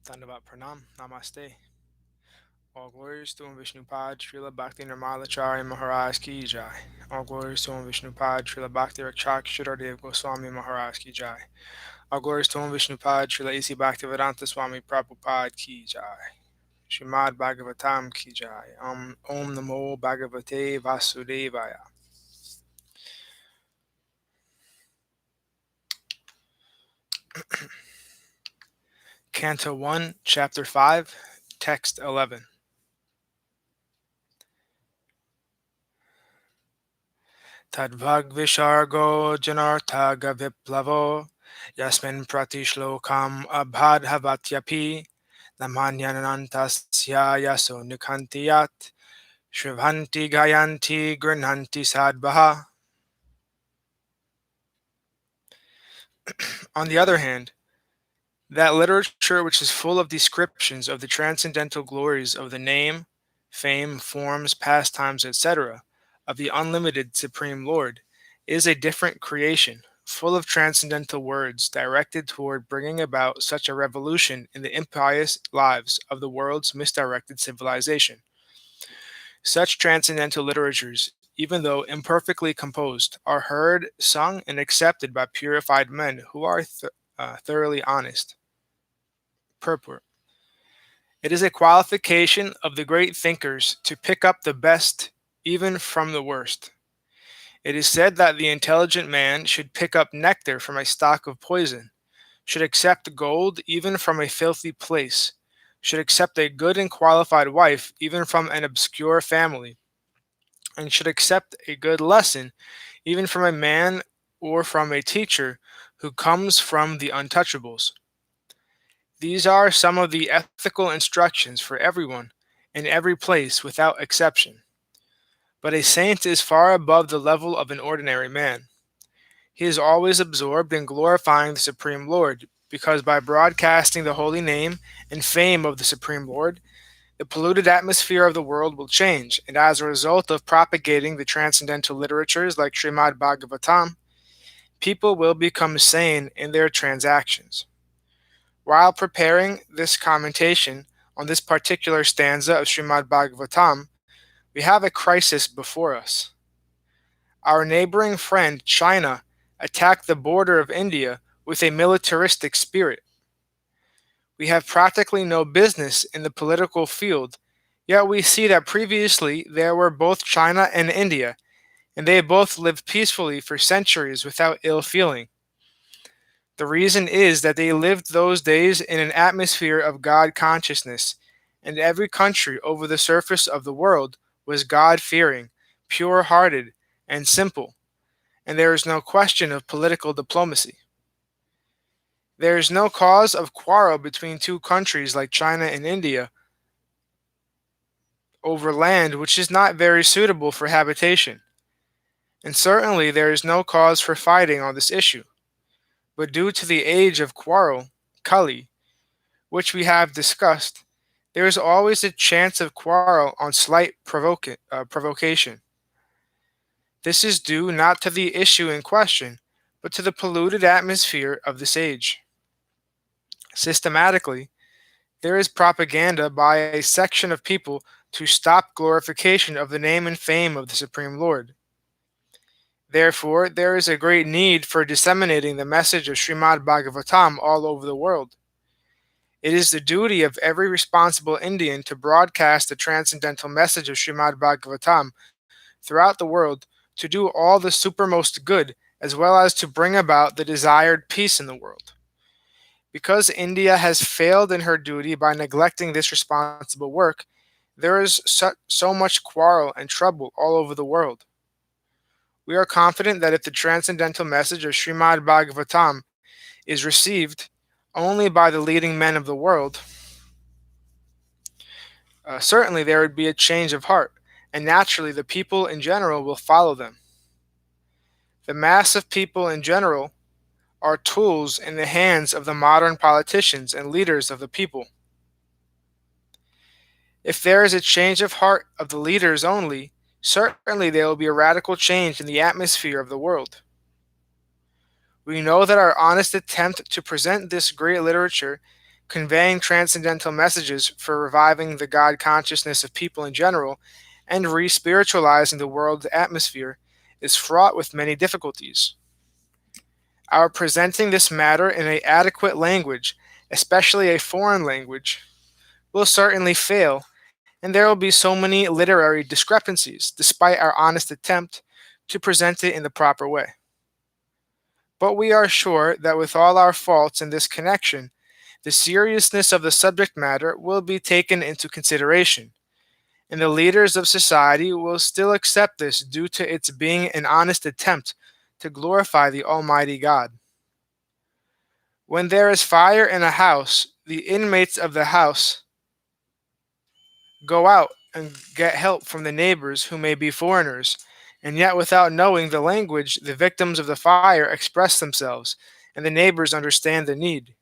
Dandavat Pranam, Namaste. All glories to Vishnupad, Srila Bhakti Nirmalacharya Maharaj Ki Jai. All glories to Vishnupad, Srila Bhakti Rakshak Shiradev Goswami Maharaj Ki Jai. All glories to Vishnupad, Srila Isi Bhaktivedanta Swami Prabhupada Ki Jai. Śrīmad-Bhāgavatam Ki Jai. Om Namo Bhagavate Vasudevaya. Canto 1, Chapter 5, Text 11. Tadvagvishargo janarthaga viplavo yasmin pratishlokam abhadhavatyapi namanyanantasya yaso nikantiyat shrivanti gayanti grinhanti sadbaha. On the other hand, that literature which is full of descriptions of the transcendental glories of the name, fame, forms, pastimes, etc., of the unlimited Supreme Lord, is a different creation, full of transcendental words directed toward bringing about such a revolution in the impious lives of the world's misdirected civilization. Such transcendental literatures, even though imperfectly composed, are heard, sung, and accepted by purified men who are thoroughly honest. Purport. It is a qualification of the great thinkers to pick up the best even from the worst. It is said that the intelligent man should pick up nectar from a stock of poison, should accept gold even from a filthy place, should accept a good and qualified wife even from an obscure family, and should accept a good lesson even from a man or from a teacher who comes from the untouchables. These are some of the ethical instructions for everyone, in every place, without exception. But a saint is far above the level of an ordinary man. He is always absorbed in glorifying the Supreme Lord, because by broadcasting the holy name and fame of the Supreme Lord, the polluted atmosphere of the world will change, and as a result of propagating the transcendental literatures like Śrīmad-Bhāgavatam, people will become sane in their transactions. While preparing this commentation on this particular stanza of Śrīmad-Bhāgavatam, we have a crisis before us. Our neighboring friend, China, attacked the border of India with a militaristic spirit. We have practically no business in the political field, yet we see that previously there were both China and India, and they both lived peacefully for centuries without ill feeling. The reason is that they lived those days in an atmosphere of God consciousness, and every country over the surface of the world was God-fearing, pure-hearted, and simple, and there is no question of political diplomacy. There is no cause of quarrel between two countries like China and India over land which is not very suitable for habitation, and certainly there is no cause for fighting on this issue. But due to the age of quarrel, Kali, which we have discussed, there is always a chance of quarrel on slight provocation. This is due not to the issue in question, but to the polluted atmosphere of this age. Systematically, there is propaganda by a section of people to stop glorification of the name and fame of the Supreme Lord. Therefore, there is a great need for disseminating the message of Śrīmad-Bhāgavatam all over the world. It is the duty of every responsible Indian to broadcast the transcendental message of Śrīmad-Bhāgavatam throughout the world, to do all the supermost good, as well as to bring about the desired peace in the world. Because India has failed in her duty by neglecting this responsible work, there is so much quarrel and trouble all over the world. We are confident that if the transcendental message of Śrīmad-Bhāgavatam is received only by the leading men of the world, certainly there would be a change of heart, and naturally the people in general will follow them. The mass of people in general are tools in the hands of the modern politicians and leaders of the people. If there is a change of heart of the leaders only, certainly there will be a radical change in the atmosphere of the world. We know that our honest attempt to present this great literature conveying transcendental messages for reviving the God consciousness of people in general and re-spiritualizing the world's atmosphere, is fraught with many difficulties. Our presenting this matter in an adequate language, especially a foreign language, will certainly fail, and there will be so many literary discrepancies, despite our honest attempt to present it in the proper way. But we are sure that with all our faults in this connection, the seriousness of the subject matter will be taken into consideration, and the leaders of society will still accept this due to its being an honest attempt to glorify the Almighty God. When there is fire in a house, the inmates of the house go out and get help from the neighbors who may be foreigners, and yet without knowing the language, the victims of the fire express themselves, and the neighbors understand the need,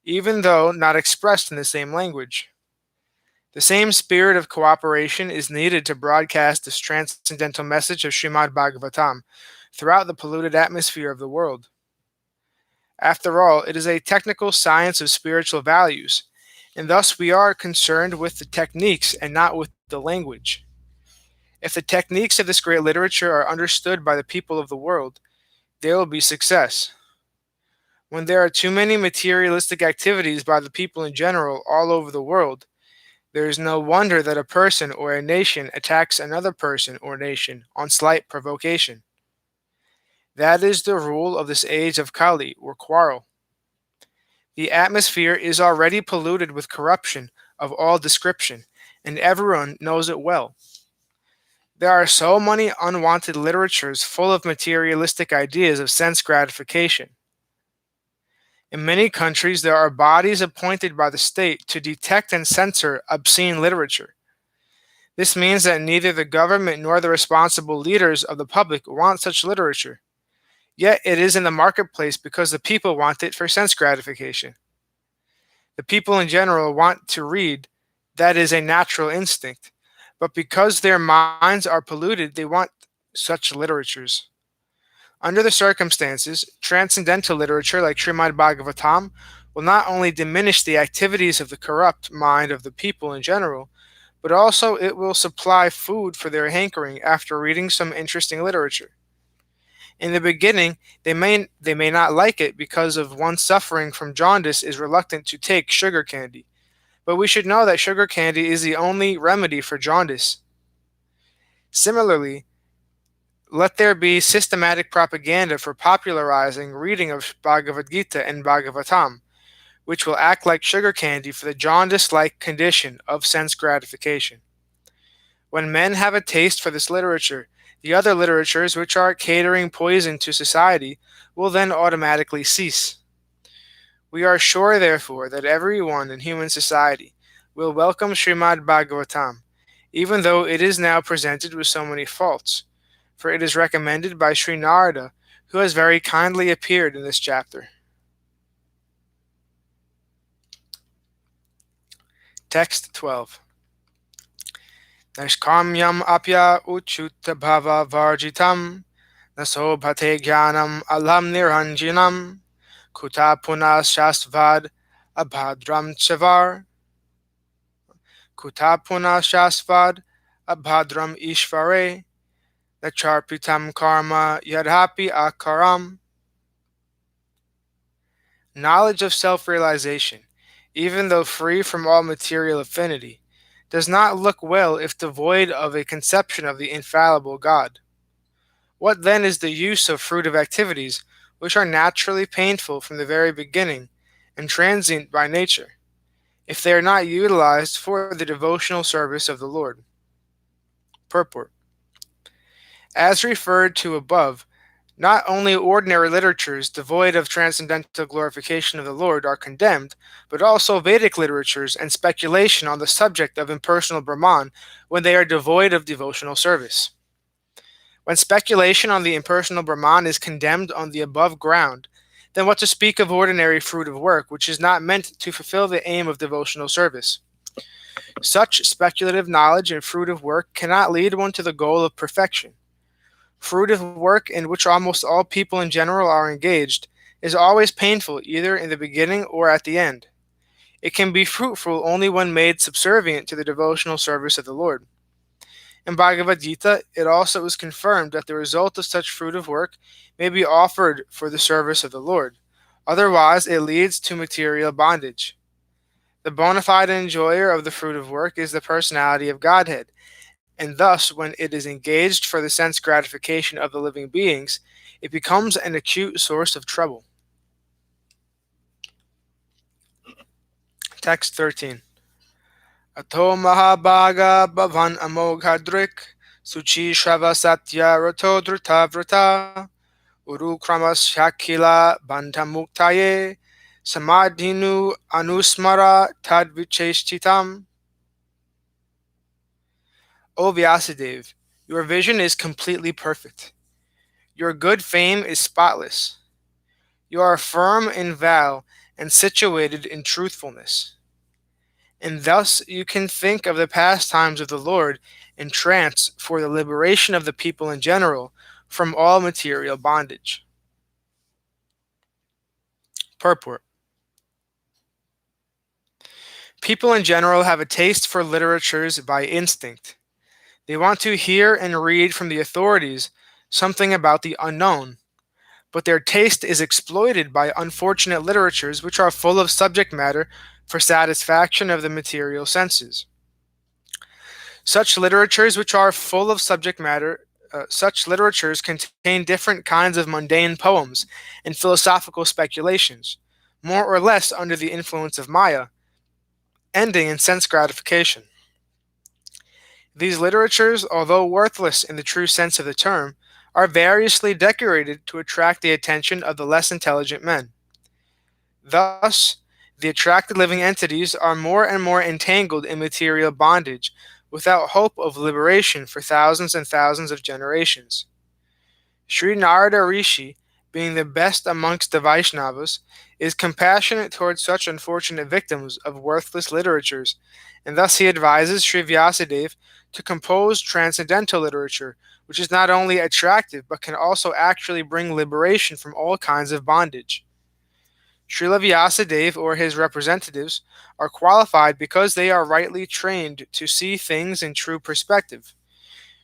even though not expressed in the same language. The same spirit of cooperation is needed to broadcast this transcendental message of Śrīmad-Bhāgavatam throughout the polluted atmosphere of the world. After all, it is a technical science of spiritual values, and thus we are concerned with the techniques and not with the language. If the techniques of this great literature are understood by the people of the world, there will be success. When there are too many materialistic activities by the people in general all over the world, there is no wonder that a person or a nation attacks another person or nation on slight provocation. That is the rule of this age of Kali, or quarrel. The atmosphere is already polluted with corruption of all description, and everyone knows it well. There are so many unwanted literatures full of materialistic ideas of sense gratification. In many countries, there are bodies appointed by the state to detect and censor obscene literature. This means that neither the government nor the responsible leaders of the public want such literature. Yet it is in the marketplace because the people want it for sense gratification. The people in general want to read, that is a natural instinct, but because their minds are polluted, they want such literatures. Under the circumstances, transcendental literature like Śrīmad-Bhāgavatam will not only diminish the activities of the corrupt mind of the people in general, but also it will supply food for their hankering after reading some interesting literature. In the beginning, they may not like it because of one suffering from jaundice is reluctant to take sugar candy, but we should know that sugar candy is the only remedy for jaundice. Similarly, let there be systematic propaganda for popularizing reading of Bhagavad Gita and Bhagavatam, which will act like sugar candy for the jaundice-like condition of sense gratification. When men have a taste for this literature, the other literatures which are catering poison to society will then automatically cease. We are sure, therefore, that everyone in human society will welcome Śrīmad-Bhāgavatam, even though it is now presented with so many faults, for it is recommended by Sri Nārada, who has very kindly appeared in this chapter. Text 12. Naishkamyam apya uchutta bhava varjitam nasobhate jnanam alam niranjanam kuta punas shastvad abhadram chavar kuta punas shastvad abhadram ishvare nacharpitam karma yadhapi akaram. Knowledge of self-realization, even though free from all material affinity, does not look well if devoid of a conception of the infallible God. What then is the use of fruitive activities which are naturally painful from the very beginning and transient by nature, if they are not utilized for the devotional service of the Lord? Purport. As referred to above, not only ordinary literatures devoid of transcendental glorification of the Lord are condemned, but also Vedic literatures and speculation on the subject of impersonal Brahman when they are devoid of devotional service. When speculation on the impersonal Brahman is condemned on the above ground, then what to speak of ordinary fruitive work which is not meant to fulfill the aim of devotional service? Such speculative knowledge and fruitive work cannot lead one to the goal of perfection. Fruitive work, in which almost all people in general are engaged, is always painful either in the beginning or at the end. It can be fruitful only when made subservient to the devotional service of the Lord. In Bhagavad Gita, it also is confirmed that the result of such fruitive work may be offered for the service of the Lord. Otherwise, it leads to material bondage. The bona fide enjoyer of the fruitive work is the personality of Godhead, and thus, when it is engaged for the sense gratification of the living beings, it becomes an acute source of trouble. Text 13. Ato mahabhaga bhavan amoghadrik suchi shrava satya rato drita vrata uru kramas shakila bantamuktaye samadhinu anusmara tadvicheshtitam. O Vyāsadeva, your vision is completely perfect. Your good fame is spotless. You are firm in vow and situated in truthfulness. And thus you can think of the pastimes of the Lord in trance for the liberation of the people in general from all material bondage. Purport. People in general have a taste for literatures by instinct. They want to hear and read from the authorities something about the unknown, but their taste is exploited by unfortunate literatures which are full of subject matter for satisfaction of the material senses. Such literatures which are full of subject matter, such literatures contain different kinds of mundane poems and philosophical speculations, more or less under the influence of Maya, ending in sense gratification. These literatures, although worthless in the true sense of the term, are variously decorated to attract the attention of the less intelligent men. Thus, the attracted living entities are more and more entangled in material bondage, without hope of liberation for thousands and thousands of generations. Sri Nārada Rishi, being the best amongst the Vaishnavas, is compassionate towards such unfortunate victims of worthless literatures, and thus he advises Sri Vyāsadeva to compose transcendental literature, which is not only attractive but can also actually bring liberation from all kinds of bondage. Srila Vyāsadeva or his representatives are qualified because they are rightly trained to see things in true perspective.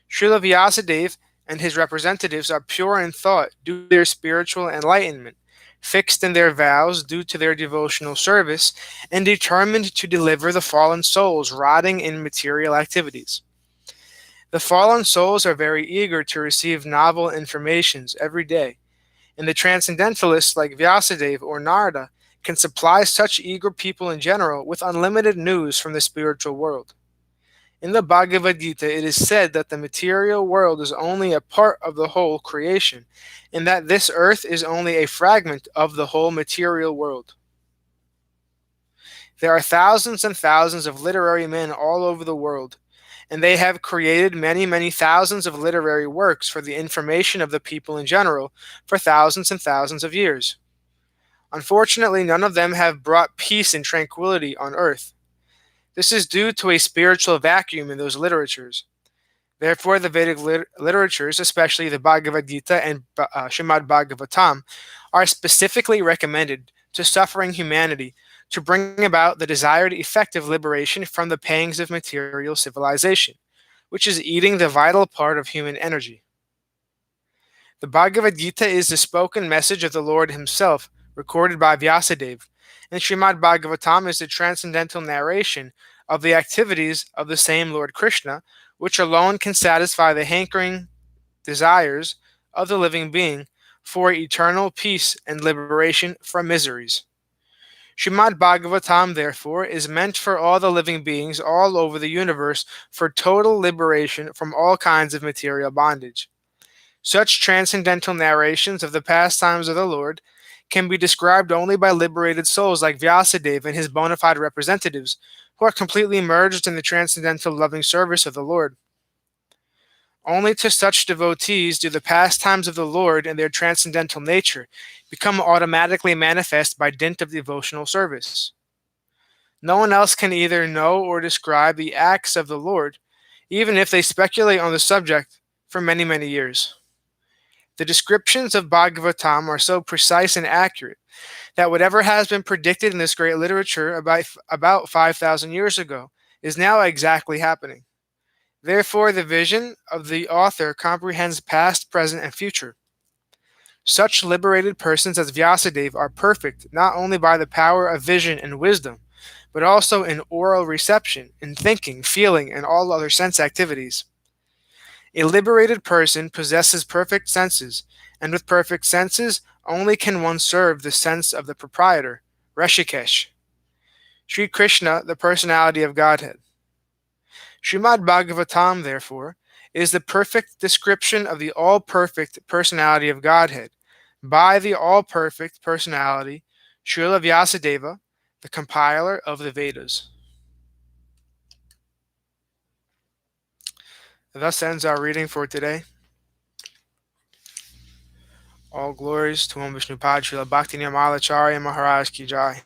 Srila Vyāsadeva and his representatives are pure in thought due to their spiritual enlightenment, fixed in their vows due to their devotional service, and determined to deliver the fallen souls rotting in material activities. The fallen souls are very eager to receive novel informations every day, and the transcendentalists like Vyāsadeva or Nārada can supply such eager people in general with unlimited news from the spiritual world. In the Bhagavad Gita, it is said that the material world is only a part of the whole creation, and that this earth is only a fragment of the whole material world. There are thousands and thousands of literary men all over the world, and they have created many, many thousands of literary works for the information of the people in general for thousands and thousands of years. Unfortunately, none of them have brought peace and tranquility on earth. This is due to a spiritual vacuum in those literatures. Therefore, the Vedic literatures, especially the Bhagavad Gita and Śrīmad-Bhāgavatam, are specifically recommended to suffering humanity to bring about the desired effective liberation from the pangs of material civilization, which is eating the vital part of human energy. The Bhagavad Gita is the spoken message of the Lord himself, recorded by Vyāsadeva, and Śrīmad-Bhāgavatam is the transcendental narration of the activities of the same Lord Krishna, which alone can satisfy the hankering desires of the living being for eternal peace and liberation from miseries. Śrīmad-Bhāgavatam, therefore, is meant for all the living beings all over the universe for total liberation from all kinds of material bondage. Such transcendental narrations of the pastimes of the Lord can be described only by liberated souls like Vyāsadeva and his bona fide representatives, who are completely merged in the transcendental loving service of the Lord. Only to such devotees do the pastimes of the Lord and their transcendental nature become automatically manifest by dint of devotional service. No one else can either know or describe the acts of the Lord, even if they speculate on the subject for many, many years. The descriptions of Bhagavatam are so precise and accurate that whatever has been predicted in this great literature about 5,000 years ago is now exactly happening. Therefore, the vision of the author comprehends past, present, and future. Such liberated persons as Vyāsadeva are perfect not only by the power of vision and wisdom, but also in oral reception, in thinking, feeling, and all other sense activities. A liberated person possesses perfect senses, and with perfect senses only can one serve the sense of the proprietor, Rishikesh. Sri Krishna, the personality of Godhead. Śrīmad-Bhāgavatam, therefore, is the perfect description of the all-perfect personality of Godhead by the all-perfect personality, Srila Vyāsadeva, the compiler of the Vedas. Thus ends our reading for today. All glories to Om Vishnupad Srila Bhakti Nirmalacharya Maharaj Ki Jai.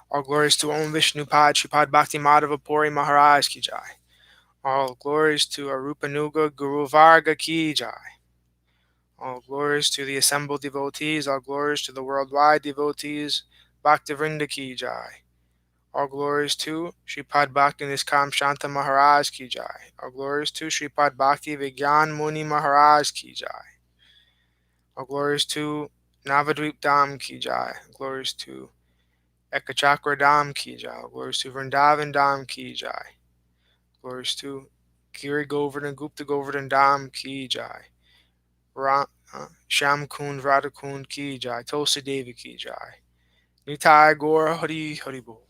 All glories to Om Vishnupad Sripad Bhakti Madhava Puri Maharaj Ki Jai. All glories to Arupanuga Guru Varga Ki Jai. All glories to the assembled devotees. All glories to the worldwide devotees. Bhaktivinoda Ki Jai. All glories to Sripad Bhakti Niskam Shanta Maharaj Ki Jai. All glories to Sripad Bhakti Vigyan Muni Maharaj Ki Jai. All glories to Navadvip Dham Ki Jai. Glories to Ekachakra Dham Ki Jai. Glories to Vrindavan Dham Ki Jai. Glories to Giri Govardhan Gupta Govardhan Dham Ki Jai. Sham Kund Radha Kund Ki Jai. Tulsi Devi Ki Jai. Nitai Gaura Hari Hari Bol.